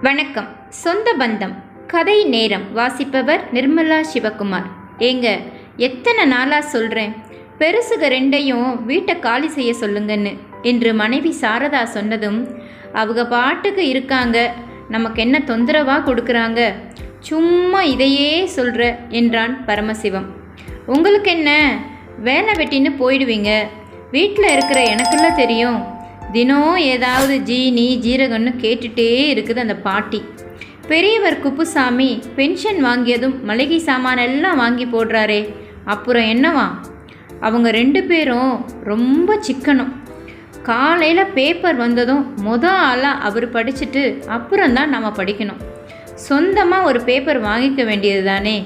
வணக்கம். சொந்த பந்தம் கதை நேரம். வாசிப்பவர் நிர்மலா சிவகுமார். ஏங்க, எத்தனை நாளாக சொல்கிறேன், பெருசுக ரெண்டையும் வீட்டை காலி செய்ய சொல்லுங்கன்னு என்று மனைவி சாரதா சொன்னதும், அவங்க பாட்டுக்கு இருக்காங்க, நமக்கு என்ன தொந்தரவாக கொடுக்குறாங்க, சும்மா இதையே சொல்கிற என்றான் பரமசிவம். உங்களுக்கு என்ன, வேலை வெட்டின்னு போயிடுவீங்க, வீட்டில் இருக்கிற எனக்கெல்லாம் தெரியும். தினம் ஏதாவது ஜீனி ஜீரகன்னு கேட்டுகிட்டே இருக்குது அந்த பாட்டி. பெரியவர் குப்புசாமி பென்ஷன் வாங்கியதும் மளிகை சாமானெல்லாம் வாங்கி போடுறாரே, அப்புறம் என்னவா? அவங்க 2 பேரும் ரொம்ப சிக்கனம். காலையில் பேப்பர் வந்ததும் ஆளாக அவர் படிச்சுட்டு அப்புறம்தான் நம்ம படிக்கணும். சொந்தமாக ஒரு பேப்பர் வாங்கிக்க வேண்டியது தானே.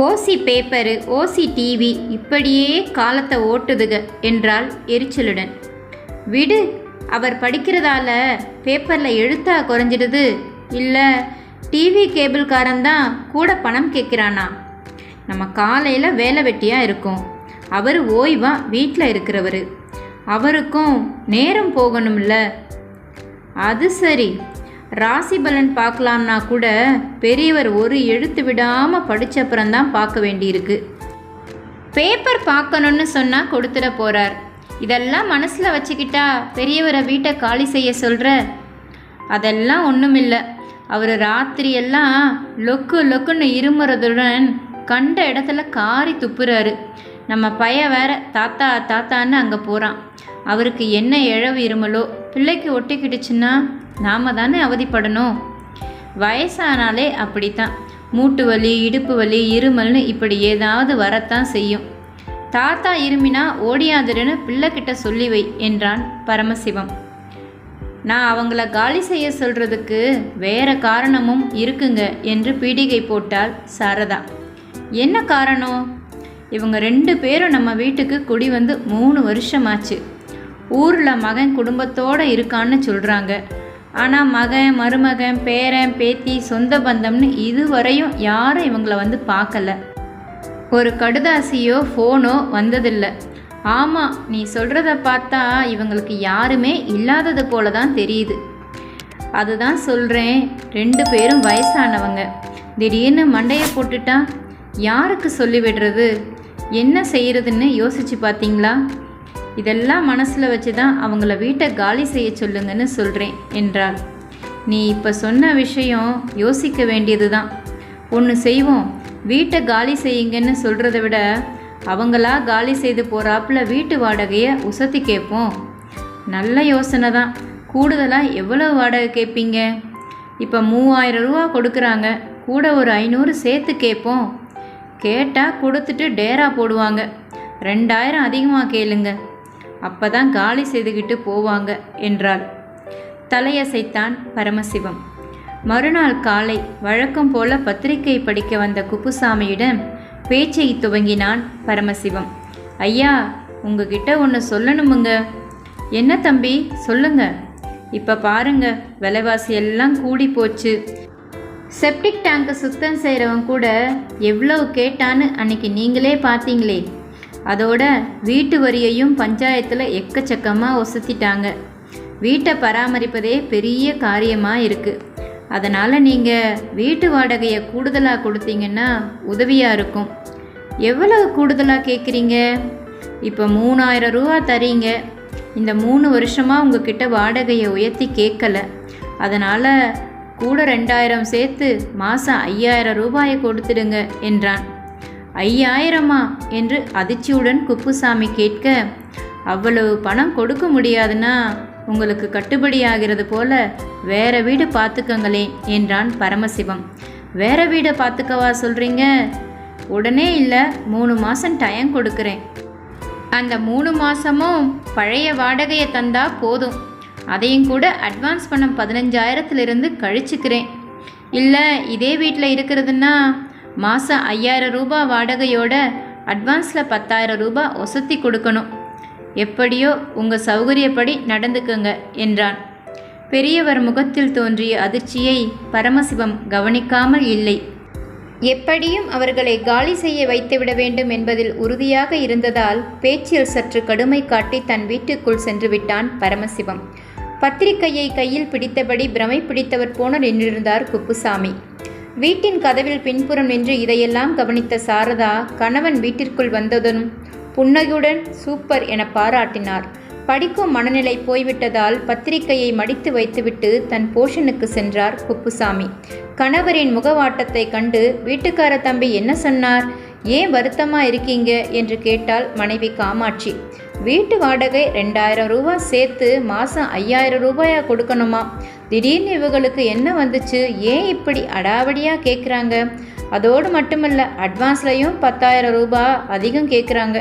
ஓசி பேப்பரு, ஓசி டிவி, இப்படியே காலத்தை ஓட்டுதுக என்றாள் எரிச்சலுடன். விடு, அவர் படிக்கிறதால பேப்பரில் எழுத்தா குறைஞ்சிடுது, இல்லை டிவி கேபிள்காரன்தான் கூட பணம் கேட்குறானா? நம்ம காலையில் வேலை வெட்டியாக இருக்கோம், அவர் ஓய்வாக வீட்டில் இருக்கிறவர், அவருக்கும் நேரம் போகணும்ல. அது சரி, ராசி பலன் பார்க்கலாம்னா கூட பெரியவர் ஒரு எழுத்து விடாமல் படித்தப்புறம்தான் பார்க்க வேண்டியிருக்கு. பேப்பர் பார்க்கணுன்னு சொன்னால் கொடுத்துட போகிறார். இதெல்லாம் மனசில் வச்சுக்கிட்டா பெரியவரை வீட்டை காலி செய்ய சொல்கிற? அதெல்லாம் ஒன்றுமில்லை. அவர் ராத்திரியெல்லாம் லொக்குன்னு இருமுறதுடன் கண்ட இடத்துல காரி துப்புறாரு. நம்ம வேற தாத்தான்னு அங்கே போகிறான். அவருக்கு என்ன இழவு இருமலோ, பிள்ளைக்கு ஒட்டிக்கிடுச்சுன்னா நாம் தானே அவதிப்படணும். வயசானாலே அப்படித்தான், மூட்டு வலி, இடுப்பு வலி, இருமல்னு இப்படி ஏதாவது வரத்தான் செய்யும். தாத்தா இருமினா ஓடியாதுன்னு பிள்ளைக்கிட்ட சொல்லி வை என்றான் பரமசிவம். நான் அவங்கள காலி செய்ய சொல்கிறதுக்கு வேற காரணமும் இருக்குங்க என்று பீடிகை போட்டாள் சாரதா. என்ன காரணம்? இவங்க 2 பேரும் நம்ம வீட்டுக்கு குடி வந்து 3 வருஷமாச்சு. ஊரில் மகன் குடும்பத்தோடு இருக்கான்னு சொல்கிறாங்க. ஆனால் மகன், மருமகன், பேரன், பேத்தி, சொந்த பந்தம்னு இதுவரையும் யாரும் இவங்கள வந்து பார்க்கல. ஒரு கடுதாசியோ ஃபோனோ வந்ததில்லை. ஆமாம், நீ சொல்கிறத பார்த்தா இவங்களுக்கு யாருமே இல்லாதது போல தான் தெரியுது. அதுதான் சொல்கிறேன், 2 பேரும் வயசானவங்க. திடீர்னு மண்டையை போட்டுட்டா யாருக்கு சொல்லிவிடுறது, என்ன செய்கிறதுன்னு யோசிச்சு பார்த்தீங்களா? இதெல்லாம் மனசில் வச்சு தான் அவங்கள வீட்டை காலி செய்ய சொல்லுங்கன்னு சொல்கிறேன் என்றாள். நீ இப்போ சொன்ன விஷயம் யோசிக்க வேண்டியது தான். ஒன்று செய்வோம், வீட்டை காலி செய்யுங்கன்னு சொல்கிறத விட அவங்களா காலி செய்து போகிறாப்புல வீட்டு வாடகையை உசத்தி கேட்போம். நல்ல யோசனை தான். கூடுதலாக எவ்வளவு வாடகை கேட்பீங்க? இப்போ 3000 ரூபா கொடுக்குறாங்க, கூட ஒரு 500 சேர்த்து கேட்போம். கேட்டால் கொடுத்துட்டு டேரா போடுவாங்க. 2000 அதிகமாக கேளுங்க, அப்போ தான் காலி செய்துக்கிட்டு போவாங்க என்றாள். தலையசைத்தான் பரமசிவம். மறுநாள் காலை வழக்கம் போல பத்திரிகை படிக்க வந்த குப்புசாமியிடம் பேச்சை துவங்கினான் பரமசிவம். ஐயா, உங்ககிட்ட ஒன்று சொல்லணுமுங்க. என்ன தம்பி, சொல்லுங்க. இப்போ பாருங்க, விலைவாசி எல்லாம் கூடி போச்சு. செப்டிக் டேங்க்கு சுத்தம் செய்கிறவன் கூட எவ்வளவு கேட்டான்னு அன்னைக்கு நீங்களே பார்த்தீங்களே. அதோட வீட்டு வரியையும் பஞ்சாயத்தில் எக்கச்சக்கமாக ஒசத்திட்டாங்க. வீட்டை பராமரிப்பதே பெரிய காரியமாக இருக்குது. அதனால் நீங்கள் வீட்டு வாடகையை கூடுதலாக கொடுத்தீங்கன்னா உதவியாக இருக்கும். எவ்வளவு கூடுதலாக கேட்குறீங்க? இப்போ 3000 ரூபா தரீங்க. இந்த 3 வருஷமாக உங்ககிட்ட வாடகையை உயர்த்தி கேட்கல. அதனால் கூட 2000 சேர்த்து மாதம் 5000 ரூபாயை கொடுத்துடுங்க என்றான். 5000மா என்று அதிர்ச்சியுடன் குப்புசாமி கேட்க, அவ்வளவு பணம் கொடுக்க முடியாதுன்னா உங்களுக்கு கட்டுப்படியாகிறது போல வேற வீடு பார்த்துக்கங்களேன் என்றான் பரமசிவம். வேற வீடை பார்த்துக்கவா சொல்கிறீங்க? உடனே இல்லை, 3 மாதம் டைம் கொடுக்குறேன். அந்த 3 மாதமும் பழைய வாடகையை தந்தா போதும். அதையும் கூட அட்வான்ஸ் பணம் 15,000 கழிச்சுக்கிறேன். இல்லை, இதே வீட்டில் இருக்கிறதுன்னா மாதம் 5000 ரூபா வாடகையோட அட்வான்ஸில் 10,000 ரூபா ஒசத்தி கொடுக்கணும். எப்படியோ உங்கள் சௌகரியப்படி நடந்துக்குங்க என்றான். பெரியவர் முகத்தில் தோன்றிய அதிர்ச்சியை பரமசிவம் கவனிக்காமல் இல்லை. எப்படியும் அவர்களை காலி செய்ய வைத்துவிட வேண்டும் என்பதில் உறுதியாக இருந்ததால் பேச்சில் சற்று கடுமை காட்டி தன் வீட்டுக்குள் சென்று விட்டான் பரமசிவம். பத்திரிகையை கையில் பிடித்தபடி பிரமை பிடித்தவர் போன நின்றிருந்தார் குப்புசாமி. வீட்டின் கதவில் பின்புறம் நின்று இதையெல்லாம் கவனித்த சாரதா கணவன் வீட்டிற்குள் வந்ததும் புன்னகையுடன் சூப்பர் என பாராட்டினார். படிக்கும் மனநிலை போய்விட்டதால் பத்திரிகையை மடித்து வைத்துவிட்டு தன் போஷனுக்கு சென்றார் குப்புசாமி. கணவரின் முகவாட்டத்தை கண்டு வீட்டுக்கார தம்பி என்ன சொன்னார், ஏன் வருத்தமாக இருக்கீங்க என்று கேட்டாள் மனைவி காமாட்சி. வீட்டு வாடகை 2000 ரூபா சேர்த்து மாதம் 5000 ரூபாயா கொடுக்கணுமா? திடீர்னு இவங்களுக்கு என்ன வந்துச்சு, ஏன் இப்படி அடாவடியாக கேட்குறாங்க? அதோடு மட்டுமல்ல, அட்வான்ஸ்லையும் 10,000 ரூபா அதிகம் கேட்குறாங்க.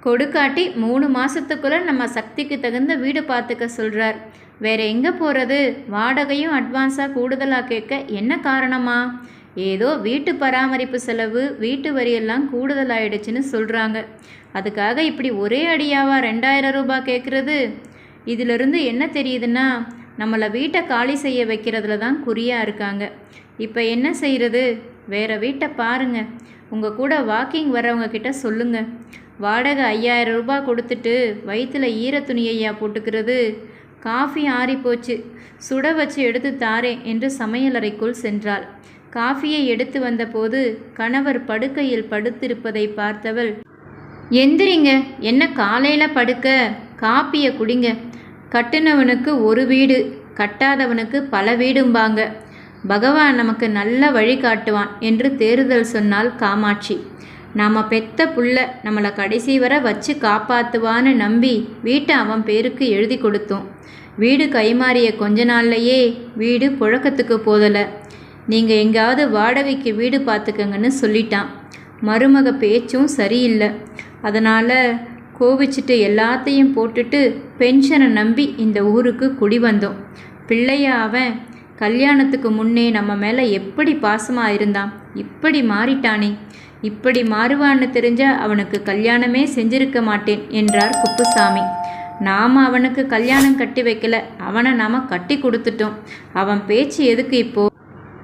கொடுக்காட்டி 3 மாதத்துக்குள்ளே நம்ம சக்திக்கு தகுந்த வீடு பார்த்துக்க சொல்கிறார். வேற எங்கே போகிறது? வாடகையும் அட்வான்ஸாக கூடுதலாக கேட்க என்ன காரணமா? ஏதோ வீட்டு பராமரிப்பு செலவு, வீட்டு வரியெல்லாம் கூடுதலாயிடுச்சுன்னு சொல்கிறாங்க. அதுக்காக இப்படி ஒரே அடியாவா 2000 ரூபா கேட்குறது? இதிலிருந்து என்ன தெரியுதுன்னா, நம்மளை வீட்டை காலி செய்ய வைக்கிறதுல தான் குறியாக இருக்காங்க. இப்போ என்ன செய்கிறது? வேறு வீட்டை பாருங்க. உங்கள் கூட வாக்கிங் வரவங்க கிட்ட சொல்லுங்கள். வாடகை 5000 ரூபா கொடுத்துட்டு வயிற்றில் ஈர துணியையா போட்டுக்கிறது? காஃபி ஆறிப்போச்சு, சுட வச்சு எடுத்து தாரேன் என்று சமையலறைக்குள் சென்றாள். காஃபியை எடுத்து வந்தபோது கணவர் படுக்கையில் படுத்திருப்பதை பார்த்தவள், எந்திரிங்க, என்ன காலையில் படுக்க, காப்பியை குடிங்க. கட்டுனவனுக்கு ஒரு வீடு, கட்டாதவனுக்கு பல வீடும்பாங்க. பகவான் நமக்கு நல்ல வழி காட்டுவான் என்று தேறுதல் சொன்னாள் காமாட்சி. நாம் பெத்த புள்ள நம்மளை கடைசி வரை வச்சு காப்பாற்றுவான்னு நம்பி வீட்டை அவன் பேருக்கு எழுதி கொடுத்தோம். வீடு கைமாறிய கொஞ்ச நாள்லையே வீடு புழக்கத்துக்கு போதலை. நீங்கள் எங்காவது வாடகைக்கு வீடு பார்த்துக்கங்கன்னு சொல்லிட்டான். மருமக பேச்சும் சரியில்லை. அதனால் கோவிச்சிட்டு எல்லாத்தையும் போட்டுட்டு பென்ஷனை நம்பி இந்த ஊருக்கு குடி வந்தோம். பிள்ளையா அவன் கல்யாணத்துக்கு முன்னே நம்ம மேலே எப்படி பாசமாக இருந்தான், இப்படி மாறிட்டானே. இப்படி மாறுவான்னு தெரிஞ்சா அவனுக்கு கல்யாணமே செஞ்சிருக்க மாட்டேன் என்றார் குப்புசாமி. நாம் அவனுக்கு கல்யாணம் கட்டி வைக்கல, அவனை நாம் கட்டி கொடுத்துட்டோம். அவன் பேச்சு எதுக்கு இப்போ?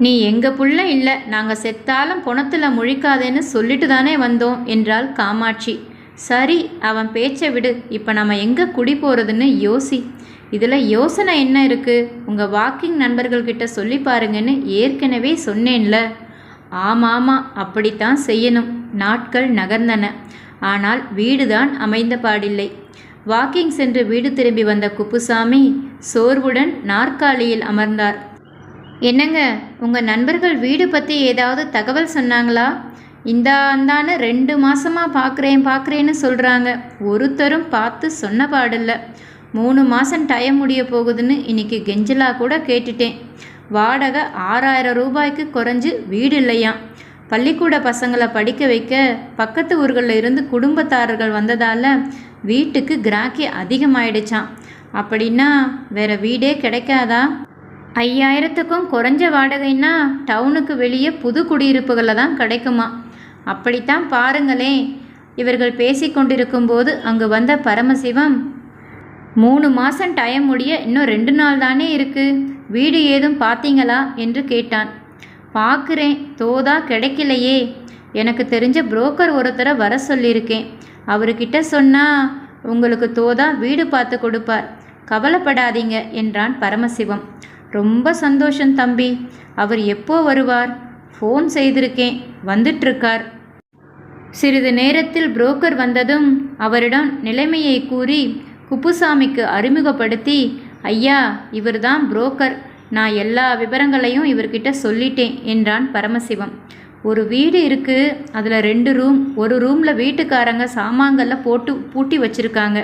நீ எங்கள் புள்ள இல்லை, நாங்கள் செத்தாலும் பொணத்தில் முழிக்காதேன்னு சொல்லிட்டு தானே வந்தோம் என்றாள் காமாட்சி. சரி, அவன் பேச்சை விடு. இப்போ நம்ம எங்கே குடி போகிறதுன்னு யோசி. இதில் யோசனை என்ன இருக்குது? உங்கள் வாக்கிங் நண்பர்கள்கிட்ட சொல்லி பாருங்கன்னு ஏற்கனவே சொன்னேன்ல. ஆமாம், அப்படித்தான் செய்யணும். நாட்கள் நகர்ந்தன. ஆனால் வீடுதான் அமைந்த பாடில்லை. வாக்கிங் சென்று வீடு திரும்பி வந்த குப்புசாமி சோர்வுடன் நாற்காலியில் அமர்ந்தார். என்னங்க, உங்கள் நண்பர்கள் வீடு பற்றி ஏதாவது தகவல் சொன்னாங்களா? இந்தான்னு 2 மாதமாக பார்க்குறேன்னு சொல்கிறாங்க. ஒருத்தரும் பார்த்து சொன்ன பாடில்லை. 3 மாதம் டைம் முடிய போகுதுன்னு இன்னைக்கு கெஞ்சலா கூட கேட்டுட்டேன். வாடகை 6000 ரூபாய்க்கு குறைஞ்சி வீடு இல்லையாம். பள்ளிக்கூட பசங்களை படிக்க வைக்க பக்கத்து ஊர்களில் இருந்து குடும்பத்தாரர்கள் வந்ததால் வீட்டுக்கு கிராக்கி அதிகமாயிடுச்சான். அப்படின்னா வேற வீடே கிடைக்காதா? 5000க்கும் குறைஞ்ச வாடகைன்னா டவுனுக்கு வெளியே புது குடியிருப்புகளில் தான் கிடைக்குமா? அப்படித்தான் பாருங்களேன். இவர்கள் பேசிக்கொண்டிருக்கும்போது அங்கு வந்த பரமசிவம், 3 மாதம் டைம் முடிய இன்னும் 2 நாள் தானே இருக்குது, வீடு ஏதும் பார்த்தீங்களா என்று கேட்டான். பார்க்குறேன், தோதா கிடைக்கலையே. எனக்கு தெரிஞ்ச புரோக்கர் ஒருத்தரை வர சொல்லியிருக்கேன். அவர்கிட்ட சொன்னால் உங்களுக்கு தோதா வீடு பார்த்து கொடுப்பார். கவலைப்படாதீங்க என்றான் பரமசிவம். ரொம்ப சந்தோஷம் தம்பி. அவர் எப்போ வருவார்? ஃபோன் செய்திருக்கேன், வந்துட்டுருக்கார். சிறிது நேரத்தில் புரோக்கர் வந்ததும் அவரிடம் நிலைமையை கூறி குப்புசாமிக்கு அறிமுகப்படுத்தி, ஐயா, இவர்தான் புரோக்கர். நான் எல்லா விவரங்களையும் இவர்கிட்ட சொல்லிட்டேன் என்றான் பரமசிவம். ஒரு வீடு இருக்குது, அதில் 2 ரூம். ஒரு ரூமில் வீட்டுக்காரங்க சாமான்களில் போட்டு பூட்டி வச்சுருக்காங்க.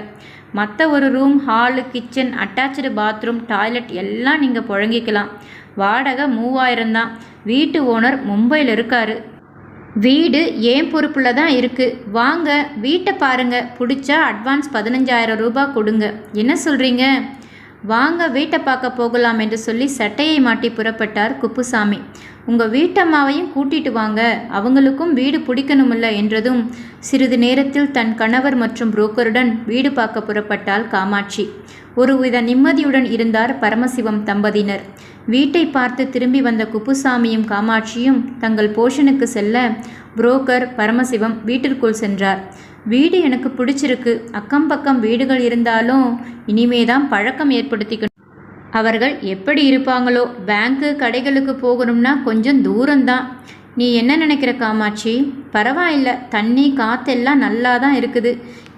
மற்ற ஒரு room, hall, kitchen, attach bathroom, toilet எல்லாம் நீங்கள் புழங்கிக்கலாம். வாடகை 3000 தான். வீட்டு ஓனர் மும்பையில் இருக்கார். வீடு ஏன் பொறுப்பில் தான் இருக்குது. வாங்க, வீட்டை பாருங்கள். பிடிச்சா அட்வான்ஸ் 15000 ரூபாய் கொடுங்க. என்ன சொல்கிறீங்க? வாங்க, வீட்டை பார்க்க போகலாம் என்று சொல்லி சட்டையை மாட்டி புறப்பட்டார் குப்புசாமி. உங்கள் வீட்டம்மாவையும் கூட்டிட்டு வாங்க, அவங்களுக்கும் வீடு பிடிக்கணுமில்ல என்றதும் சிறிது நேரத்தில் தன் கணவர் மற்றும் புரோக்கருடன் வீடு பார்க்க புறப்பட்டாள் காமாட்சி. ஒருவித நிம்மதியுடன் இருந்தார் பரமசிவம் தம்பதியினர். வீட்டை பார்த்து திரும்பி வந்த குப்புசாமியும் காமாட்சியும் தங்கள் போஷனுக்கு செல்ல புரோக்கர் பரமசிவம் வீட்டிற்குள் சென்றார். வீடு எனக்கு பிடிச்சிருக்கு. அக்கம் பக்கம் வீடுகள் இருந்தாலும் இனிமேதான் பழக்கம் ஏற்படுத்திக்கணும். அவர்கள் எப்படி இருப்பாங்களோ? பேங்க்கு கடைகளுக்கு போகணும்னா கொஞ்சம் தூரம்தான். நீ என்ன நினைக்கிற காமாட்சி? பரவாயில்ல, தண்ணி காற்றெல்லாம் நல்லா தான் இருக்குது.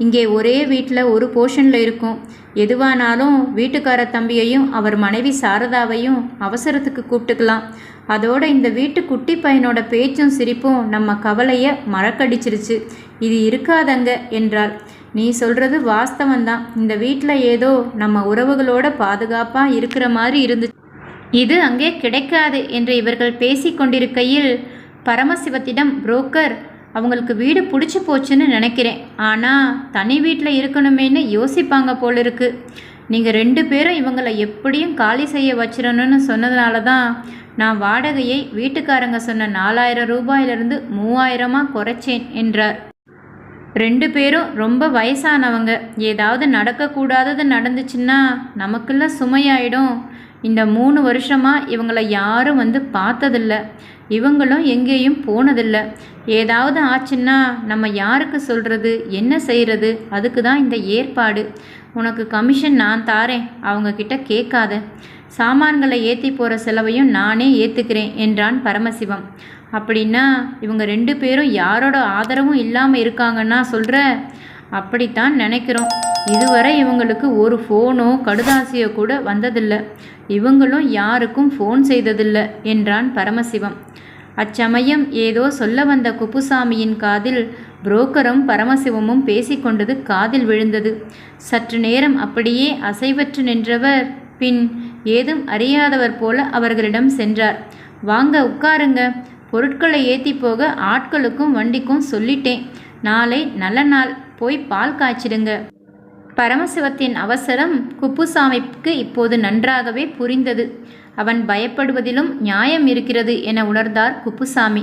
இங்கே ஒரே வீட்டில் ஒரு போர்ஷனில் இருக்கும். எதுவானாலும் வீட்டுக்கார தம்பியையும் அவர் மனைவி சாரதாவையும் அவசரத்துக்கு கூப்பிட்டுக்கலாம். அதோட இந்த வீட்டு குட்டி பையனோட பேச்சும் சிரிப்பும் நம்ம கவலையை மறக்கடிச்சிருச்சு. இது இருக்காதங்க என்றாள். நீ சொல்கிறது வாஸ்தவந்தான். இந்த வீட்டில் ஏதோ நம்ம உறவுகளோட பாதுகாப்பாக இருக்கிற மாதிரி இருந்துச்சு. இது அங்கே கிடைக்காது என்று இவர்கள் பேசி கொண்டிருக்கையில் பரமசிவத்திடம், புரோக்கர், அவங்களுக்கு வீடு பிடிச்சி போச்சுன்னு நினைக்கிறேன். ஆனால் தனி வீட்டில் இருக்கணுமேனு யோசிப்பாங்க போல இருக்கு. நீங்கள் 2 பேரும் இவங்களை எப்படியும் காலி செய்ய வச்சிடணும்னு சொன்னதுனால தான் நான் வாடகையை வீட்டுக்காரங்க சொன்ன 4000 ரூபாயிலிருந்து 3000 குறைச்சேன் என்றார். 2 பேரும் ரொம்ப வயசானவங்க. ஏதாவது நடக்கக்கூடாதது நடந்துச்சுன்னா நமக்குள்ள சுமையாயிடும். இந்த 3 வருஷமாக இவங்களை யாரும் வந்து பார்த்ததில்ல. இவங்களும் எங்கேயும் போனதில்லை. ஏதாவது ஆச்சுன்னா நம்ம யாருக்கு சொல்கிறது, என்ன செய்கிறது? அதுக்கு தான் இந்த ஏற்பாடு. உனக்கு கமிஷன் நான் தாரேன், அவங்கக்கிட்ட கேட்காத. சாமான்களை ஏற்றி போகிற செலவையும் நானே ஏற்றுக்கிறேன் என்றான் பரமசிவம். அப்படின்னா இவங்க 2 பேரும் யாரோட ஆதரவும் இல்லாமல் இருக்காங்கன்னா சொல்கிற? அப்படித்தான் நினைக்கிறோம். இதுவரை இவங்களுக்கு ஒரு ஃபோனோ கடுதாசியோ கூட வந்ததில்லை. இவங்களும் யாருக்கும் ஃபோன் செய்ததில்லை என்றான் பரமசிவம். அச்சமயம் ஏதோ சொல்ல வந்த குப்புசாமியின் காதில் புரோக்கரும் பரமசிவமும் பேசிக்கொண்டது காதில் விழுந்தது. சற்று நேரம் அப்படியே அசைவற்று நின்றவர் பின் ஏதும் அறியாதவர் போல அவர்களிடம் சென்றார். வாங்க, உட்காருங்க. பொருட்களை ஏற்றி போக ஆட்களுக்கும் வண்டிக்கும் சொல்லிட்டேன். நாளை நல்ல நாள், போய் பால் காய்ச்சிடுங்க. பரமசிவத்தின் அவசரம் குப்புசாமிக்கு இப்போது நன்றாகவே புரிந்தது. அவன் பயப்படுவதிலும் நியாயம் இருக்கிறது என உணர்ந்தார் குப்புசாமி.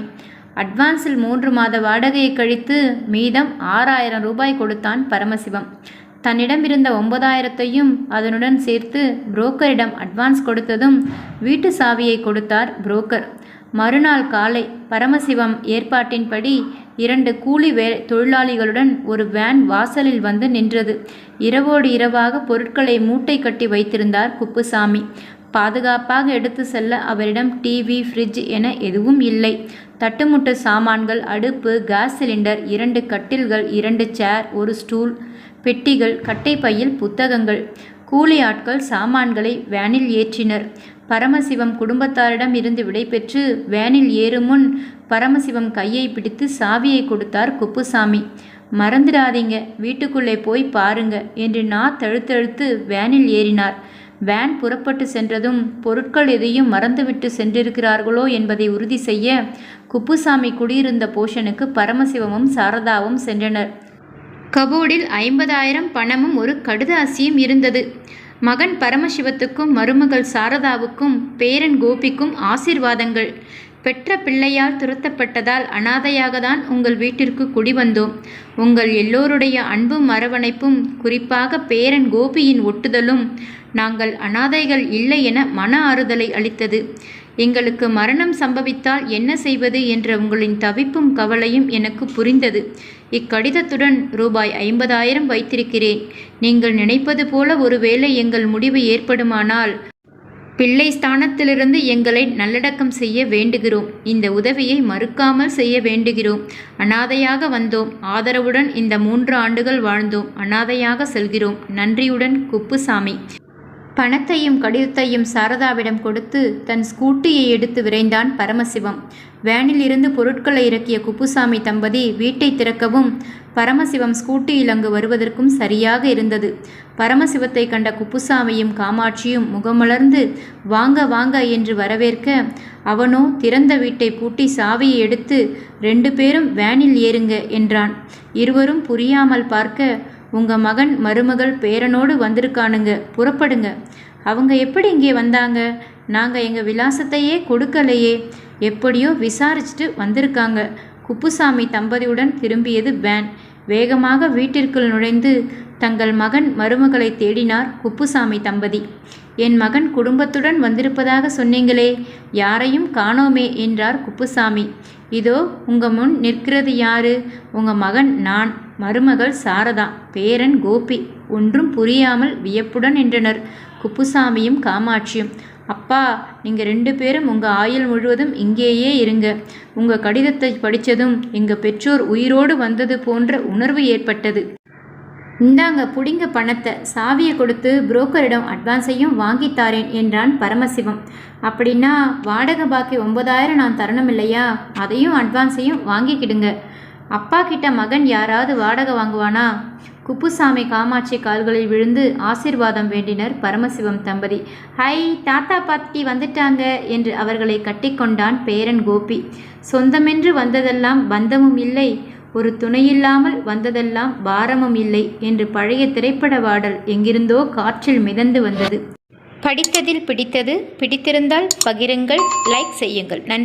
அட்வான்ஸில் 3 மாத வாடகையை கழித்து மீதம் 6000 ரூபாய் கொடுத்தான் பரமசிவம். தன்னிடமிருந்த 9000ஐயும் அதனுடன் சேர்த்து புரோக்கரிடம் அட்வான்ஸ் கொடுத்ததும் வீட்டு சாவியை கொடுத்தார் புரோக்கர். மறுநாள் காலை பரமசிவம் ஏற்பாட்டின்படி 2 கூலி தொழிலாளிகளுடன் ஒரு வேன் வாசலில் வந்து நின்றது. இரவோடு இரவாக பொருட்களை மூட்டை கட்டி வைத்திருந்தார் குப்புசாமி. பாதுகாப்பாக எடுத்து செல்ல அவரிடம் டிவி, ஃப்ரிட்ஜ் என எதுவும் இல்லை. தட்டுமுட்டு சாமான்கள், அடுப்பு, கேஸ் சிலிண்டர், 2 கட்டில்கள், 2 சேர், ஒரு ஸ்டூல், பெட்டிகள், கட்டைப்பையில் புத்தகங்கள். கூலி ஆட்கள் சாமான்களை வேனில் ஏற்றினர். பரமசிவம் குடும்பத்தாரிடம் இருந்து விடைபெற்று வேனில் ஏறும் முன் பரமசிவம் கையை பிடித்து சாவியை கொடுத்தார் குப்புசாமி. மறந்துடாதீங்க, வீட்டுக்குள்ளே போய் பாருங்க என்று தழுத்தழுத்து வேனில் ஏறினார். வேன் புறப்பட்டு சென்றதும் பொருட்கள் எதையும் மறந்துவிட்டு சென்றிருக்கிறார்களோ என்பதை உறுதி செய்ய குப்புசாமி குடியிருந்த போஷனுக்கு பரமசிவமும் சாரதாவும் சென்றனர். கபோர்டில் 50,000 பணமும் ஒரு கடுதாசியும் இருந்தது. மகன் பரமசிவத்துக்கும் மருமகள் சாரதாவுக்கும் பேரன் கோபிக்கும் ஆசீர்வாதங்கள். பெற்ற பிள்ளையால் துரத்தப்பட்டதால் அனாதையாக தான் உங்கள் வீட்டிற்கு குடிவந்தோம். உங்கள் எல்லோருடைய அன்பும் அரவணைப்பும், குறிப்பாக பேரன் கோபியின் ஒட்டுதலும் நாங்கள் அனாதைகள் இல்லை என மன ஆறுதலை அளித்தது. எங்களுக்கு மரணம் சம்பவித்தால் என்ன செய்வது என்ற உங்களின் தவிப்பும் கவலையும் எனக்கு புரிந்தது. இக்கடிதத்துடன் ரூபாய் 50,000 வைத்திருக்கிறேன். நீங்கள் நினைப்பது போல ஒருவேளை எங்கள் முடிவு ஏற்படுமானால் பிள்ளை ஸ்தானத்திலிருந்து எங்களை நல்லடக்கம் செய்ய வேண்டுகிறோம். இந்த உதவியை மறுக்காமல் செய்ய வேண்டுகிறோம். அனாதையாக வந்தோம், ஆதரவுடன் இந்த 3 ஆண்டுகள் வாழ்ந்தோம், அனாதையாக செல்கிறோம். நன்றியுடன் குப்புசாமி. பணத்தையும் கடிதத்தையும் சாரதாவிடம் கொடுத்து தன் ஸ்கூட்டியை எடுத்து விரைந்தான் பரமசிவம். வேனில் இருந்து பொருட்களை இறக்கிய குப்புசாமி தம்பதி வீட்டை திறக்கவும் பரமசிவம் ஸ்கூட்டியில் அங்கு வருவதற்கும் சரியாக இருந்தது. பரமசிவத்தை கண்ட குப்புசாமியும் காமாட்சியும் முகமலர்ந்து வாங்க வாங்க என்று வரவேற்க அவனோ திறந்த வீட்டை பூட்டி சாவியை எடுத்து 2 பேரும் வேனில் ஏறுங்க என்றான். இருவரும் புரியாமல் பார்க்க, உங்க மகன் மருமகள் பேரனோடு வந்திருக்கானுங்க, புறப்படுங்க. அவங்க எப்படி இங்கே வந்தாங்க? நாங்கள் எங்கள் விலாசத்தையே கொடுக்கலையே. எப்படியோ விசாரிச்சுட்டு வந்திருக்காங்க. குப்புசாமி தம்பதியுடன் திரும்பியது வேன். வேகமாக வீட்டிற்குள் நுழைந்து தங்கள் மகன் மருமகளை தேடினார் குப்புசாமி தம்பதி. என் மகன் குடும்பத்துடன் வந்திருப்பதாக சொன்னீங்களே, யாரையும் காணோமே என்றார் குப்புசாமி. இதோ உங்க முன் நிற்கிறது யாரு? உங்க மகன் நான், மருமகள் சாரதா, பேரன் கோபி. ஒன்றும் புரியாமல் வியப்புடன் நின்றனர். குப்புசாமியும் காமாட்சியும். அப்பா, நீங்கள் 2 பேரும் உங்கள் ஆயுள் முழுவதும் இங்கேயே இருங்க. உங்கள் கடிதத்தை படித்ததும் எங்கள் பெற்றோர் உயிரோடு வந்தது போன்ற உணர்வு ஏற்பட்டது. இந்தாங்க, புடிங்க பணத்தை, சாவியை கொடுத்து புரோக்கரிடம் அட்வான்ஸையும் வாங்கித்தாரேன் என்றான் பரமசிவம். அப்படின்னா வாடகை பாக்கி 9,000 நான் தரணும் இல்லையா? அதையும் அட்வான்ஸையும் வாங்கிக்கிடுங்க. அப்பா கிட்ட மகன் யாராவது வாடகை வாங்குவானா? குப்புசாமி காமாட்சி கால்களில் விழுந்து ஆசீர்வாதம் வேண்டினர் பரமசிவம் தம்பதி. ஹை, தாத்தா பாட்டி வந்துட்டாங்க என்று அவர்களை கட்டிக்கொண்டான் பேரன் கோபி. சொந்தமென்று வந்ததெல்லாம் பந்தமும் இல்லை, ஒரு துணையில்லாமல் வந்ததெல்லாம் பாரமும் இல்லை என்று பழைய திரைப்பட பாடல் எங்கிருந்தோ காற்றில் மிதந்து வந்தது. படித்ததில் பிடித்தது பிடித்திருந்தால் பகிருங்கள், லைக் செய்யுங்கள். நன்றி.